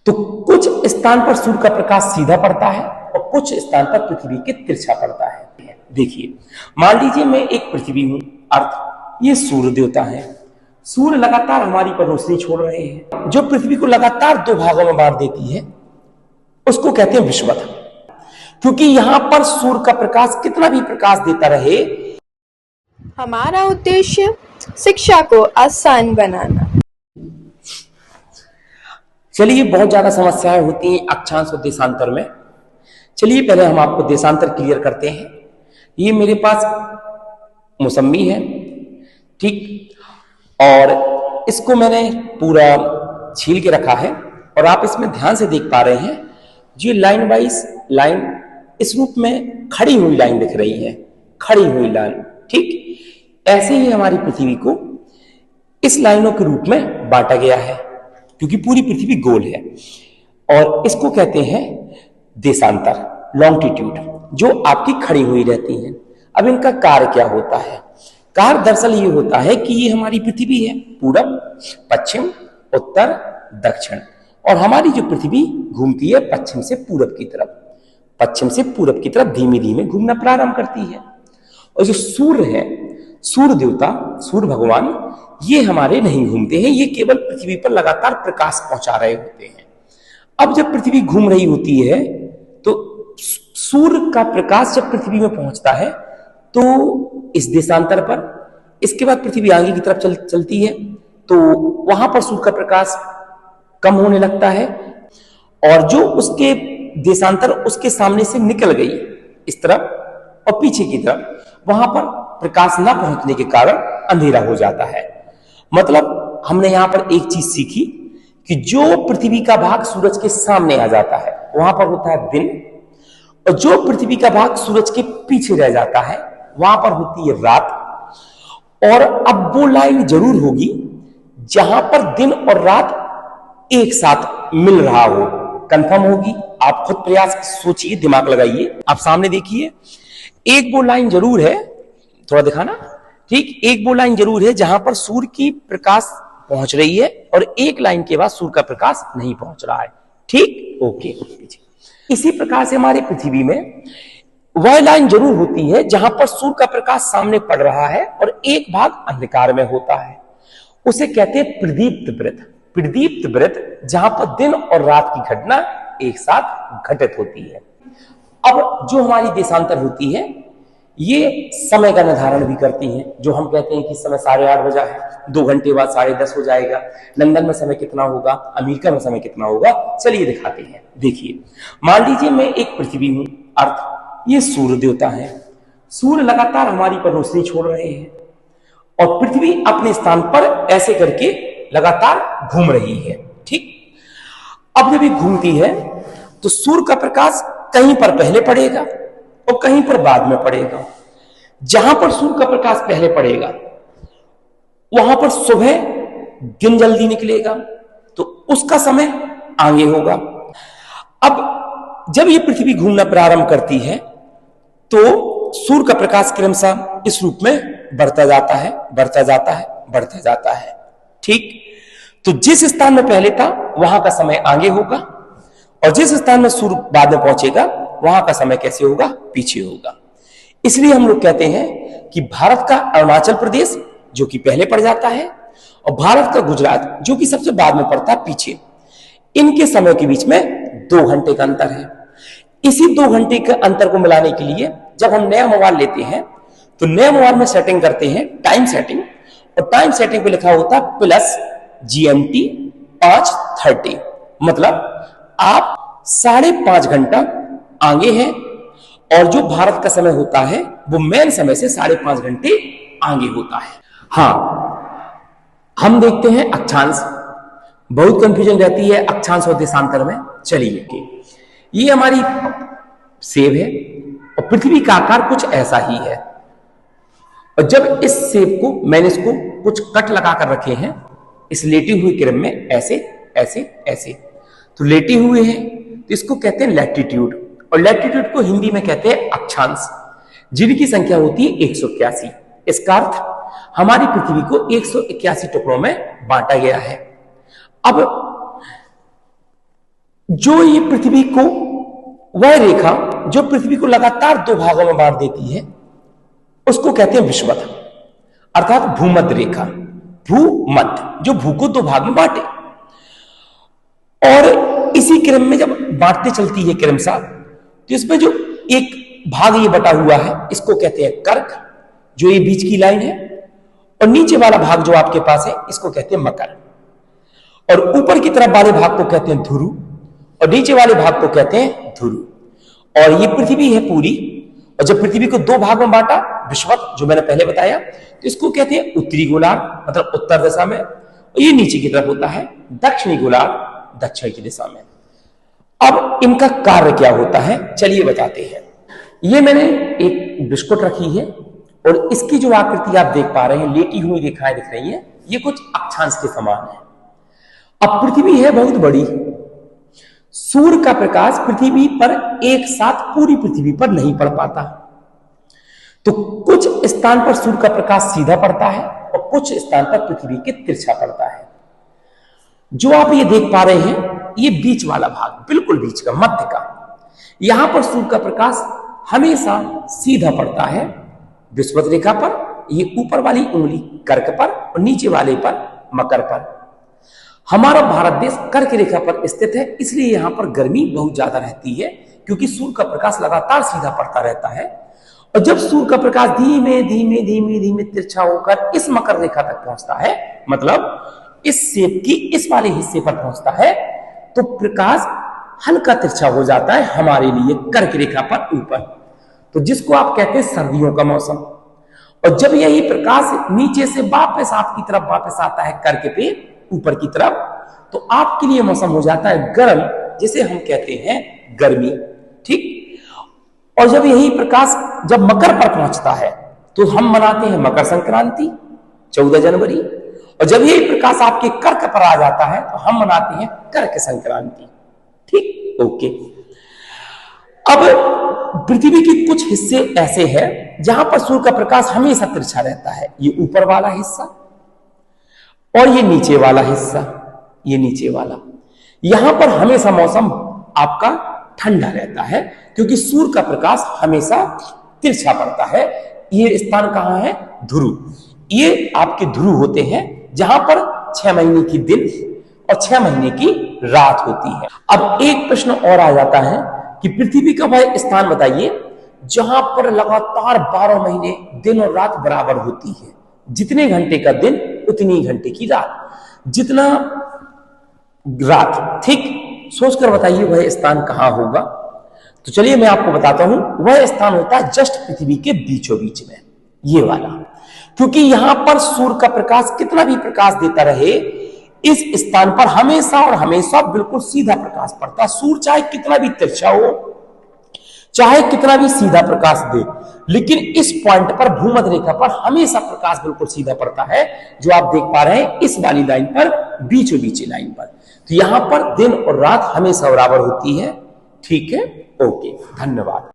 तो कुछ स्थान पर सूर्य का प्रकाश सीधा पड़ता है और कुछ स्थान पर पृथ्वी के तिरछा पड़ता है। देखिए, मान लीजिए मैं एक पृथ्वी हूं, अर्थ ये सूर्य देवता है। सूर्य लगातार हमारी पर रोशनी छोड़ रहे हैं, जो पृथ्वी को लगातार दो भागों में बांट देती है, उसको कहते हैं विषुवत। क्योंकि यहां पर सूर्य का प्रकाश कितना भी प्रकाश देता रहे, हमारा उद्देश्य शिक्षा को आसान बनाना। चलिए, बहुत ज्यादा समस्याएं होती हैं अक्षांश और देशांतर में। चलिए पहले हम आपको देशांतर क्लियर करते हैं। ये मेरे पास मौसम्मी है, ठीक, और इसको मैंने पूरा छील के रखा है और आप इसमें ध्यान से देख पा रहे हैं जो लाइन वाइज लाइन इस रूप में खड़ी हुई लाइन दिख रही है, खड़ी हुई लाइन, ठीक। ऐसे ही हमारी पृथ्वी को इस लाइनों के रूप में बांटा गया है, क्योंकि पूरी पृथ्वी गोल है, और इसको कहते हैं देशांतर, लॉन्गिट्यूड, जो आपकी खड़ी हुई रहती हैं। अब इनका कार्य क्या होता है? कार्य दरअसल ये होता है कि ये हमारी पृथ्वी है, पूरब, पश्चिम, उत्तर, दक्षिण, और हमारी जो पृथ्वी घूमती है पश्चिम से पूरब की तरफ, पश्चिम से पूरब की तरफ धीमे धीमे घूमना प्रारंभ करती है। और जो सूर्य है, सूर्य देवता, सूर्य भगवान, ये हमारे नहीं घूमते हैं, ये केवल पृथ्वी पर लगातार प्रकाश पहुंचा रहे होते हैं। अब जब पृथ्वी घूम रही होती है तो सूर्य का प्रकाश जब पृथ्वी में पहुंचता है तो इस देशांतर पर, इसके बाद पृथ्वी आगे की तरफ चलती है, तो वहां पर सूर्य का प्रकाश कम होने लगता है, और जो उसके देशांतर उसके सामने से निकल गई इस तरफ और पीछे की तरफ, वहां पर प्रकाश न पहुंचने के कारण अंधेरा हो जाता है। मतलब हमने यहां पर एक चीज सीखी कि जो पृथ्वी का भाग सूरज के सामने आ जाता है वहां पर होता है दिन, और जो पृथ्वी का भाग सूरज के पीछे रह जाता है वहां पर होती है रात। और अब वो लाइन जरूर होगी जहां पर दिन और रात एक साथ मिल रहा हो, कंफर्म होगी। आप खुद प्रयास सोचिए, दिमाग लगाइए, आप सामने देखिए, एक वो लाइन जरूर है, थोड़ा दिखाना, ठीक, एक वो लाइन जरूर है जहां पर सूर्य की प्रकाश पहुंच रही है और एक लाइन के बाद सूर्य का प्रकाश नहीं पहुंच रहा है, ठीक, ओके। इसी प्रकार से हमारी पृथ्वी में वह लाइन जरूर होती है जहां पर सूर्य का प्रकाश सामने पड़ रहा है और एक भाग अंधकार में होता है, उसे कहते हैं प्रदीप्त वृत्त। प्रदीप्त वृत्त जहां पर दिन और रात की घटना एक साथ घटित होती है। अब जो हमारी देशांतर होती है ये समय का निर्धारण भी करती है। जो हम कहते हैं कि समय 8:30 बजा है, 2 घंटे बाद 10:30 हो जाएगा। लंदन में समय कितना होगा, अमेरिका में समय कितना होगा, चलिए दिखाते हैं। देखिए, मान लीजिए मैं एक पृथ्वी हूं, अर्थ ये सूर्य देवता है। सूर्य लगातार हमारी पर रोशनी छोड़ रहे हैं और पृथ्वी अपने स्थान पर ऐसे करके लगातार घूम रही है, ठीक। अब जब ये घूमती है तो सूर्य का प्रकाश कहीं पर पहले पड़ेगा और कहीं पर बाद में पड़ेगा। जहां पर सूर्य का प्रकाश पहले पड़ेगा वहां पर सुबह दिन जल्दी निकलेगा, तो उसका समय आगे होगा। अब जब ये पृथ्वी घूमना प्रारंभ करती है तो सूर्य का प्रकाश क्रमशः इस रूप में बढ़ता जाता है, बढ़ता जाता है, बढ़ता जाता है, ठीक। तो जिस स्थान में पहले था वहां का समय आगे होगा और जिस स्थान में सूर्य बाद में पहुंचेगा वहां का समय कैसे होगा, पीछे होगा। इसलिए हम लोग कहते हैं कि भारत का अरुणाचल प्रदेश जो कि पहले पड़ जाता है और भारत का गुजरात जो कि सबसे बाद में पड़ता है पीछे, इनके समय के बीच में 2 घंटे का अंतर है। इसी 2 घंटे के अंतर को मिलाने के लिए जब हम नया मोबाइल लेते हैं तो नए मोबाइल में सेटिंग करते हैं टाइम सेटिंग, और टाइम सेटिंग पे लिखा होता है प्लस GMT 5:30, मतलब आप 5.5 घंटा आगे हैं और जो भारत का समय होता है वो मेन समय से 5.5 घंटे आगे होता है। हाँ, हम देखते हैं अक्षांश, बहुत कंफ्यूजन रहती है अक्षांश और देशांतर में। चलिए, ये हमारी सेब है और पृथ्वी का आकार कुछ ऐसा ही है, और जब इस सेब को मैंने इसको कुछ कट लगा कर रखे हैं इस लेटी हुई क्रम में, ऐसे ऐसे ऐसे, तो लेटी हुए हैं तो इसको कहते हैं लैटिट्यूड, और लैटिट्यूड को हिंदी में कहते हैं अक्षांश, जिनकी संख्या होती है 181। इसका अर्थ हमारी पृथ्वी को 181 टुकड़ों में बांटा गया है। अब जो ये पृथ्वी को, वह रेखा जो पृथ्वी को लगातार दो भागों में बांट देती है, उसको कहते हैं विषुवत, अर्थात भूमध्य रेखा। भूमध्य जो भू को दो भाग में बांटे, और इसी क्रम में जब बांटते चलती है क्रमशः, तो इसमें जो एक भाग ये बटा हुआ है, इसको कहते हैं कर्क, जो ये बीच की लाइन है, और नीचे वाला भाग जो आपके पास है, इसको कहते हैं मकर, और ऊपर की तरफ वाले भाग को कहते हैं ध्रुव, और नीचे वाले भाग को कहते हैं ध्रुव। और ये पृथ्वी है पूरी, और जब पृथ्वी को दो भाग में बांटा, विषुवत जो मैंने पहले बताया, तो इसको कहते हैं उत्तरी गोलार्ध, मतलब उत्तर दिशा में, और ये नीचे की तरफ होता है दक्षिणी गोलार्ध, दक्षिण की दिशा में। अब इनका कार्य क्या होता है, चलिए बताते हैं। ये मैंने एक बिस्कुट रखी है, और इसकी जो आकृति आप देख पा रहे हैं, लेटी हुई रेखाएं दिख रही हैं, ये कुछ अक्षांश के समान है। अब पृथ्वी है बहुत बड़ी, सूर्य का प्रकाश पृथ्वी पर एक साथ पूरी पृथ्वी पर नहीं पड़ पाता, तो कुछ स्थान पर सूर्य का प्रकाश सीधा पड़ता है, और कुछ स्थान पर पृथ्वी के तिरछा पड़ता है। जो आप ये देख पा रहे हैं, ये बीच वाला भाग, बिल्कुल बीच का, मध्य का, यहां पर सूर्य का प्रकाश हमेशा सीधा पड़ता है विषुवत रेखा पर, ये ऊपर वाली उंगली कर्क पर, और नीचे वाले पर मकर पर। हमारा भारत देश कर्क रेखा पर स्थित है, इसलिए यहां पर गर्मी बहुत ज्यादा रहती है, क्योंकि सूर्य का प्रकाश लगातार सीधा पड़ता रहता है। और जब सूर्य का प्रकाश धीमे धीमे धीमे धीमे तिरछा होकर इस मकर रेखा तक पहुंचता है, मतलब इस सेप की इस वाले हिस्से पर पहुंचता है, तो प्रकाश हल्का तिरछा हो जाता है हमारे लिए कर्क रेखा पर ऊपर, तो जिसको आप कहते हैं सर्दियों का मौसम। और जब यही प्रकाश नीचे से वापस आपकी तरफ वापस आता है कर्क पे ऊपर की तरफ, तो आपके लिए मौसम हो जाता है गर्म, जिसे हम कहते हैं गर्मी, ठीक। और जब यही प्रकाश जब मकर पर पहुंचता है, तो हम मनाते हैं मकर संक्रांति 14 जनवरी, और जब यही प्रकाश आपके कर्क पर आ जाता है, तो हम मनाते हैं कर्क संक्रांति, ठीक, ओके। अब पृथ्वी के कुछ हिस्से ऐसे हैं जहां पर सूर्य का प्रकाश हमेशा तिरछा रहता है, ये ऊपर वाला हिस्सा और ये नीचे वाला हिस्सा, ये नीचे वाला, यहां पर हमेशा मौसम आपका ठंडा रहता है, क्योंकि सूर्य का प्रकाश हमेशा तिरछा पड़ता है। ये स्थान कहां है, ध्रुव, ये आपके ध्रुव होते हैं, जहां पर 6 महीने की दिन और 6 महीने की रात होती है। अब एक प्रश्न और आ जाता है कि पृथ्वी का वह स्थान बताइए जहां पर लगातार 12 महीने दिन और रात बराबर होती है, जितने घंटे का दिन उतनी घंटे की रात, जितना रात, ठीक। सोचकर बताइए वह स्थान कहां होगा। तो चलिए मैं आपको बताता हूं, वह स्थान होता है जस्ट पृथ्वी के बीचों बीच में, ये वाला, क्योंकि यहां पर सूर्य का प्रकाश कितना भी प्रकाश देता रहे, इस स्थान पर हमेशा और हमेशा बिल्कुल सीधा प्रकाश पड़ता। सूर्य चाहे कितना भी तिरछा हो, चाहे कितना भी सीधा प्रकाश दे, लेकिन इस पॉइंट पर भूमध्य रेखा पर हमेशा प्रकाश बिल्कुल सीधा पड़ता है, जो आप देख पा रहे हैं इस वाली लाइन पर, बीचों बीच लाइन पर। तो यहां पर दिन और रात हमेशा बराबर होती है, ठीक है, ओके, धन्यवाद।